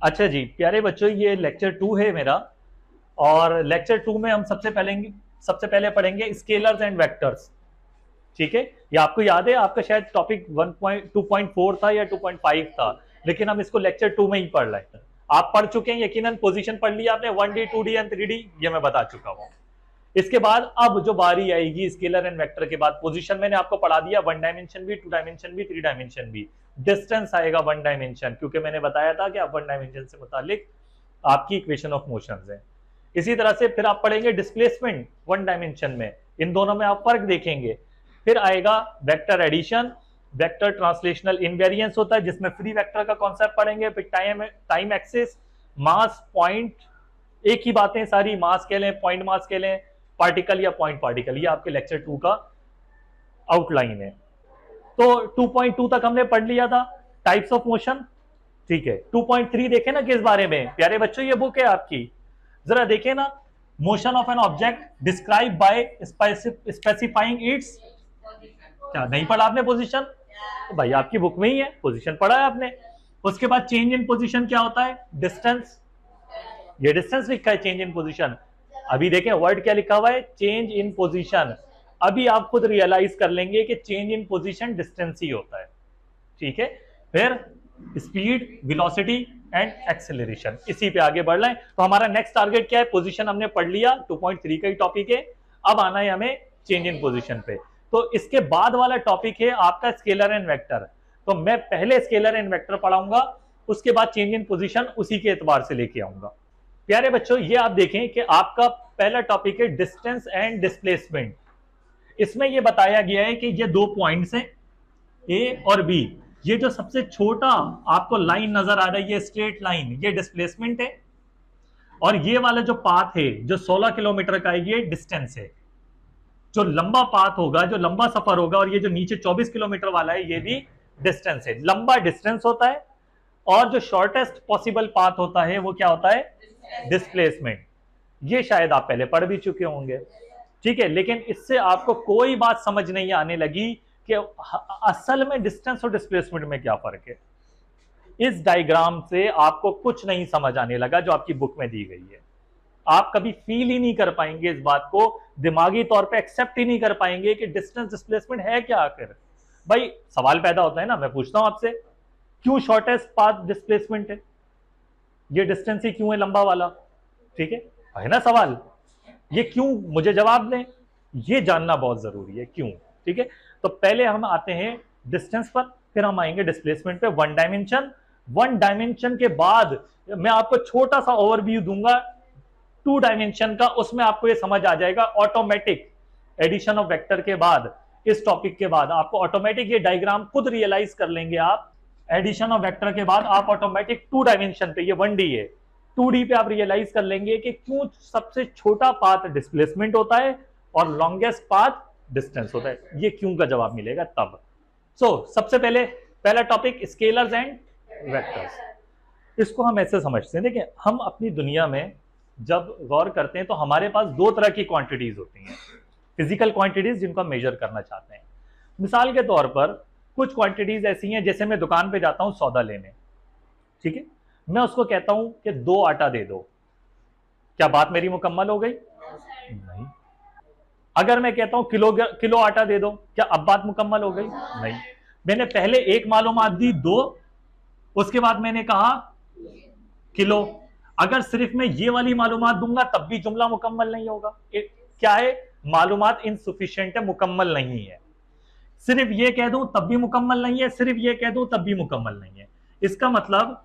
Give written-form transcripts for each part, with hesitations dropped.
अच्छा जी प्यारे बच्चों, ये लेक्चर 2 है मेरा। और लेक्चर 2 में हम सबसे पहले पढ़ेंगे स्केलर्स एंड वेक्टर्स। ठीक है, ये आपको याद है, आपका शायद टॉपिक 1.2.4 था या 2.5 था, लेकिन हम इसको लेक्चर 2 में ही पढ़ रहे हैं। आप पढ़ चुके हैं यकीनन, पोजीशन पढ़ लिया आपने, 1D 2D एंड 3D, ये मैं बता चुका हूं। इसके बाद अब जो बारी आएगी स्केलर एंड वेक्टर के बाद, पोजीशन मैंने आपको पढ़ा दिया, 1 डायमेंशन भी, 2 डायमेंशन भी, 3 डायमेंशन भी। डिस्टेंस आएगा 1 डायमेंशन, क्योंकि मैंने बताया था कि आप 1 डायमेंशन से मुतालिक आपकी इक्वेशन ऑफ मोशंस है। इसी तरह से फिर आप पढ़ेंगे डिस्प्लेसमेंट 1 डायमेंशन में, इन दोनों में आप फर्क देखेंगे। फिर आएगा vector addition, vector translational invariance होता है जिसमें फ्री वेक्टर का कॉन्सेप्ट पढ़ेंगे। फिर टाइम एक्सिस, मास, पॉइंट, एक ही बातें सारी, मास कह लें, पॉइंट मास कह लें, पार्टिकल या पॉइंट पार्टिकल, ये आपके लेक्चर 2 का आउटलाइन है। तो 2.2 तक हमने पढ़ लिया था, टाइप्स ऑफ मोशन। ठीक है, 2.3 देखें ना किस बारे में प्यारे बच्चों, ये बुक है आपकी, जरा देखें ना। Motion of an object describe by specifying it's, क्या नहीं पढ़ा आपने पोजीशन? तो भाई आपकी बुक में ही है, पोजीशन पढ़ा है आपने। उसके बाद चेंज इन पोजीशन क्या होता है? डिस्टेंस, ये डिस्टेंस लिखा है चेंज इन पोजीशन। अभी देखें वर्ड क्या लिखा हुआ है, चेंज इन पोजीशन। अभी आप खुद रियलाइज कर लेंगे कि चेंज इन पोजीशन डिस्टेंस ही होता है। ठीक है, फिर स्पीड, वेलोसिटी एंड एक्सेलरेशन, इसी पे आगे बढ़ रहे हैं। तो हमारा नेक्स्ट टारगेट क्या है? पोजीशन हमने पढ़ लिया, 2.3 का ही टॉपिक है। अब आना है हमें चेंज इन पोजीशन पे। तो इसके बाद वाला टॉपिक है आपका स्केलर एंड वेक्टर। तो मैं पहले स्केलर एंड वेक्टर पढ़ाऊंगा, उसके बाद चेंज इन पोजीशन उसी के एतबार से लेके आऊंगा। प्यारे बच्चों, ये आप देखें कि आपका पहला टॉपिक है डिस्टेंस एंड डिस्प्लेसमेंट। इसमें यह बताया गया है कि ये दो पॉइंट्स हैं ए और बी। ये जो सबसे छोटा आपको लाइन नजर आ रही है, स्ट्रेट लाइन, ये डिस्प्लेसमेंट है। और ये वाला जो पाथ है जो 16 किलोमीटर का है, ये डिस्टेंस है। जो लंबा पाथ होगा, जो लंबा सफर होगा, और ये जो नीचे 24 किलोमीटर वाला है, ये भी डिस्टेंस है। लंबा डिस्टेंस होता है, और जो शॉर्टेस्ट पॉसिबल पाथ होता है वो क्या होता है? डिस्प्लेसमेंट। ये शायद आप पहले पढ़ भी चुके होंगे। ठीक है, लेकिन इससे आपको कोई बात समझ नहीं आने लगी कि असल में डिस्टेंस और डिस्प्लेसमेंट में क्या फर्क है। इस डायग्राम से आपको कुछ नहीं समझ आने लगा जो आपकी बुक में दी गई है। आप कभी फील ही नहीं कर पाएंगे इस बात को, दिमागी तौर पे एक्सेप्ट ही नहीं कर पाएंगे कि डिस्टेंस डिस्प्लेसमेंट है क्या आखिर। भाई सवाल पैदा होता है ना, मैं पूछता हूं आपसे, क्यों शॉर्टेस्ट पाथ डिस्प्लेसमेंट है? ये डिस्टेंस ही क्यों है लंबा वाला? ठीक है ना सवाल, ये क्यों? मुझे जवाब दें, ये जानना बहुत जरूरी है क्यों। ठीक है, तो पहले हम आते हैं डिस्टेंस पर, फिर हम आएंगे डिस्प्लेसमेंट पे। 1 डायमेंशन, 1 डायमेंशन के बाद मैं आपको छोटा सा ओवरव्यू दूंगा 2 डायमेंशन का, उसमें आपको ये समझ आ जाएगा। ऑटोमेटिक एडिशन ऑफ वेक्टर के बाद, इस टॉपिक के बाद आपको ऑटोमेटिक ये डायग्राम खुद रियलाइज कर लेंगे आप। एडिशन ऑफ वेक्टर के बाद आप ऑटोमेटिक 2 डायमेंशन पे, ये 1D है, 2D पे आप रियलाइज कर लेंगे कि क्यों सबसे छोटा पाथ डिस्प्लेसमेंट होता है और लॉन्गेस्ट पाथ डिस्टेंस होता है। ये क्यों का जवाब मिलेगा तब। सबसे पहले पहला टॉपिक स्केलर्स एंड वेक्टर्स। इसको हम ऐसे समझते हैं, देखिए हम अपनी दुनिया में जब गौर करते हैं तो हमारे पास दो तरह की क्वांटिटीज होती हैं, फिजिकल क्वांटिटीज जिनको हम मेजर करना चाहते हैं। मिसाल के तौर पर कुछ क्वांटिटीज ऐसी हैं, जैसे मैं दुकान पे जाता हूं सौदा लेने, ठीक है, मैं उसको कहता हूं कि 2 आटा दे दो, क्या बात मेरी मुकम्मल हो गई? नहीं। अगर मैं कहता हूं किलो आटा दे दो, क्या अब बात मुकम्मल हो गई? नहीं। मैंने पहले एक मालूमात दी 2, उसके बाद मैंने कहा किलो। अगर सिर्फ मैं ये वाली मालूमात दूंगा तब भी जुमला मुकम्मल नहीं होगा। क्या है? मालूमात इनसफिशिएंट है, मुकम्मल नहीं है। सिर्फ ये कह दूं तब भी मुकम्मल नहीं है, सिर्फ ये कह दूं तब भी मुकम्मल नहीं है। इसका मतलब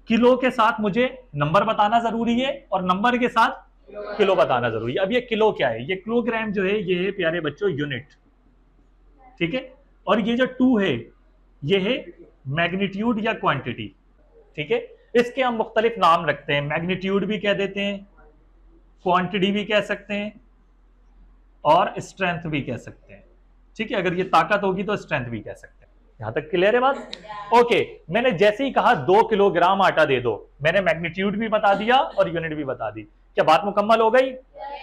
किलो के साथ मुझे नंबर बताना जरूरी है और नंबर के साथ किलो बताना जरूरी है। अब ये किलो क्या है? ये किलोग्राम जो है, ये है प्यारे बच्चों यूनिट। ठीक है, और ये जो 2 है, ये है मैग्नीट्यूड या क्वांटिटी। ठीक है, इसके हम मुख्तलिफ नाम रखते हैं, मैग्नीट्यूड भी कह देते हैं, क्वांटिटी भी कह सकते हैं, और स्ट्रेंथ भी कह सकते हैं। ठीक है, अगर ये ताकत होगी तो स्ट्रेंथ भी कह सकते हैं। यहां तक क्लियर है बात? ओके, मैंने जैसे ही कहा 2 किलोग्राम आटा दे दो, मैंने मैग्नीट्यूड भी बता दिया और यूनिट भी बता दी। क्या बात मुकम्मल हो गई?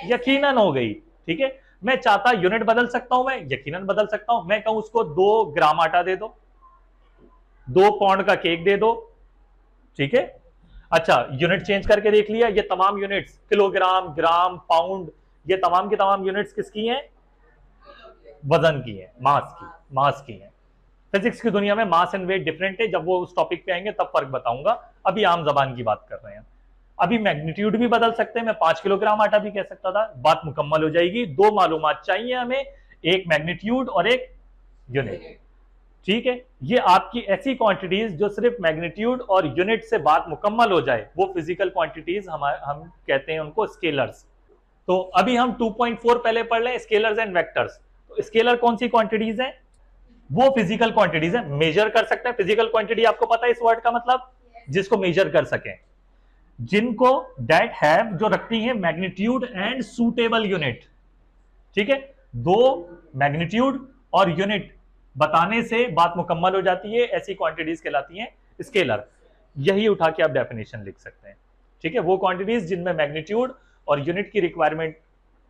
यकीनन हो गई। ठीक है, मैं चाहता यूनिट बदल सकता हूं, मैं यकीनन बदल सकता हूं। मैं कहूं उसको 2 ग्राम आटा दे दो, 2 पाउंड का केक दे दो, ठीक है। अच्छा, यूनिट चेंज करके देख लिया, ये तमाम यूनिट्स किलोग्राम, ग्राम, पाउंड, ये तमाम की तमाम यूनिट्स किसकी हैं? वजन की है, मास की है। फिजिक्स की दुनिया में मास एंड वेट डिफरेंट है, जब वो उस टॉपिक पे आएंगे तब फर्क बताऊंगा, अभी आम जबान की बात कर रहे हैं। अभी मैग्नीट्यूड भी बदल सकते हैं, मैं 5 किलोग्राम आटा भी कह सकता था, बात मुकम्मल हो जाएगी। दो मालूमात चाहिए हमें, एक मैग्नीट्यूड और एक यूनिट। ठीक है, ये आपकी ऐसी क्वांटिटीज जो सिर्फ मैग्नीट्यूड और यूनिट से बात मुकम्मल हो जाए, वो फिजिकल क्वांटिटीज हम कहते हैं उनको स्केलर्स। तो अभी हम 2.4 पहले पढ़ लें, स्केलर्स एंड वेक्टर्स। तो स्केलर कौन सी क्वांटिटीज है? वो फिजिकल क्वांटिटीज है, मेजर कर सकते हैं। फिजिकल क्वांटिटी आपको पता है इस वर्ड का मतलब, जिसको मेजर कर सकें, जिनको दैट हैव, जो रखती है मैग्नीट्यूड एंड सूटेबल यूनिट। ठीक है, दो मैग्नीट्यूड और यूनिट बताने से बात मुकम्मल हो जाती है, ऐसी क्वांटिटीज कहलाती हैं स्केलर। यही उठा के आप डेफिनेशन लिख सकते हैं। ठीक है, वो क्वांटिटीज जिनमें मैग्नीट्यूड और यूनिट की रिक्वायरमेंट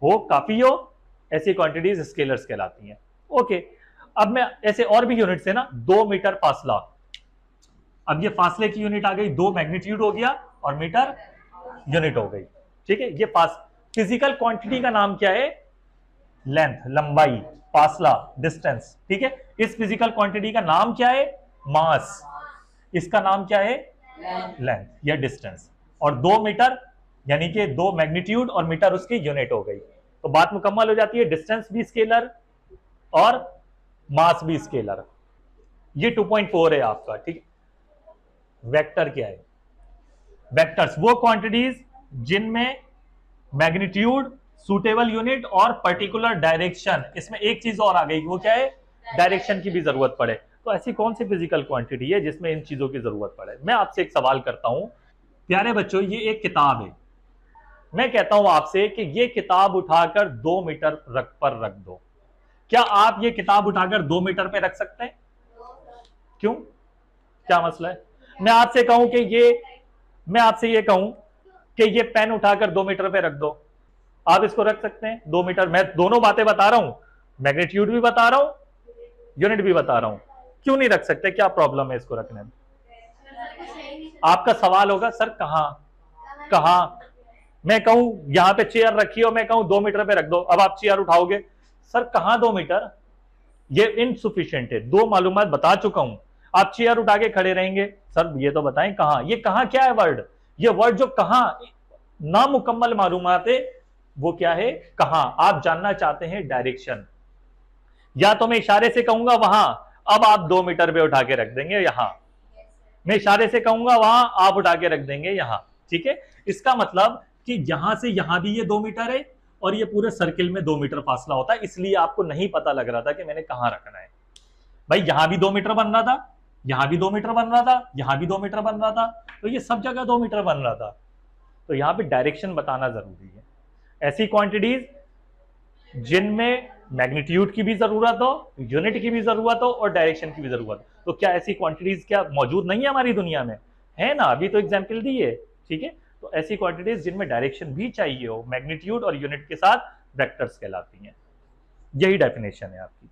हो, काफी हो, ऐसी क्वांटिटीज स्केलर्स कहलाती हैं। ओके, अब मैं ऐसे और भी यूनिट्स है ना, 2 मीटर फासला, अब ये फासले की यूनिट आ गई, 2 मैग्नीट्यूड हो गया और मीटर यूनिट हो गई। ठीक है, ये फिजिकल क्वांटिटी का नाम क्या है? लेंथ, लंबाई, फासला, डिस्टेंस। ठीक है, इस फिजिकल क्वांटिटी का नाम क्या है? मास। इसका नाम क्या है? लेंथ या डिस्टेंस। और 2 मीटर यानी कि 2 मैग्नीट्यूड और मीटर उसकी यूनिट हो गई, तो बात मुकम्मल हो जाती है। डिस्टेंस भी स्केलर और मास भी स्केलर। ये 2.4 है आपका। ठीक, वेक्टर क्या है? वेक्टर्स वो क्वांटिटीज जिनमें मैग्नीट्यूड, सूटेबल यूनिट और पर्टिकुलर डायरेक्शन, इसमें एक चीज और आ गई, वो क्या है? डायरेक्शन की भी जरूरत पड़े। तो ऐसी कौन सी फिजिकल क्वांटिटी है जिसमें इन चीजों की जरूरत पड़े? मैं आपसे एक सवाल करता हूं, प्यारे बच्चों, ये एक किताब है, मैं कहता हूं आपसे कि ये किताब उठाकर 2 मीटर पर रख दो, क्या आप ये किताब उठाकर 2 मीटर पे रख सकते हैं? क्यों, क्या मसला है? मैं आपसे कहूं कि मैं आपसे ये कहूं कि ये पेन उठाकर 2 मीटर पे रख दो, आप इसको रख सकते हैं 2 मीटर? मैं दोनों बातें बता रहा हूं, मैग्नीट्यूड भी बता रहा हूं, यूनिट भी बता रहा हूं, क्यों नहीं रख सकते? क्या प्रॉब्लम है इसको रखने में? आपका सवाल होगा, सर कहां मैं कहूं यहां पे चेयर रखी हो, मैं कहूं 2 मीटर पे रख दो, अब आप चेयर उठाओगे, सर कहां 2 मीटर? ये इनसुफिशिएंट है, 2 मालूमात बता चुका हूं, आप चेयर उठा के खड़े रहेंगे, सर ये तो बताएं कहां? ये कहां क्या है वर्ड? ये वर्ड जो कहां नामुकम्मल मालूमात है, वो क्या है? कहां। आप जानना चाहते हैं डायरेक्शन, या तो मैं इशारे से कहूंगा वहां, अब आप 2 मीटर पे उठा के रख देंगे यहां, मैं इशारे से कहूंगा वहां, आप उठा के रख देंगे यहां। ठीक है, इसका मतलब कि यहां से यहां भी ये 2 मीटर है और ये पूरे सर्किल में 2 मीटर फासला होता है, इसलिए आपको नहीं पता लग रहा था कि मैंने कहां रखना है। भाई यहां भी 2 मीटर बन रहा था, यहां भी 2 मीटर बन रहा था, यहां भी 2 मीटर बन रहा था, तो ये सब जगह 2 मीटर बन रहा था, तो यहां पे डायरेक्शन बताना जरूरी है। ऐसी क्वांटिटीज जिनमें मैग्नीट्यूड की भी जरूरत हो, यूनिट की भी जरूरत हो और डायरेक्शन की भी जरूरत हो, तो क्या ऐसी क्वांटिटीज क्या मौजूद नहीं है हमारी दुनिया में? है ना, अभी तो एग्जाम्पल दी है। ठीक है, तो ऐसी क्वांटिटीज जिनमें डायरेक्शन भी चाहिए हो, मैग्नीट्यूड और यूनिट के साथ, वेक्टर्स कहलाती हैं। यही डेफिनेशन है आपकी।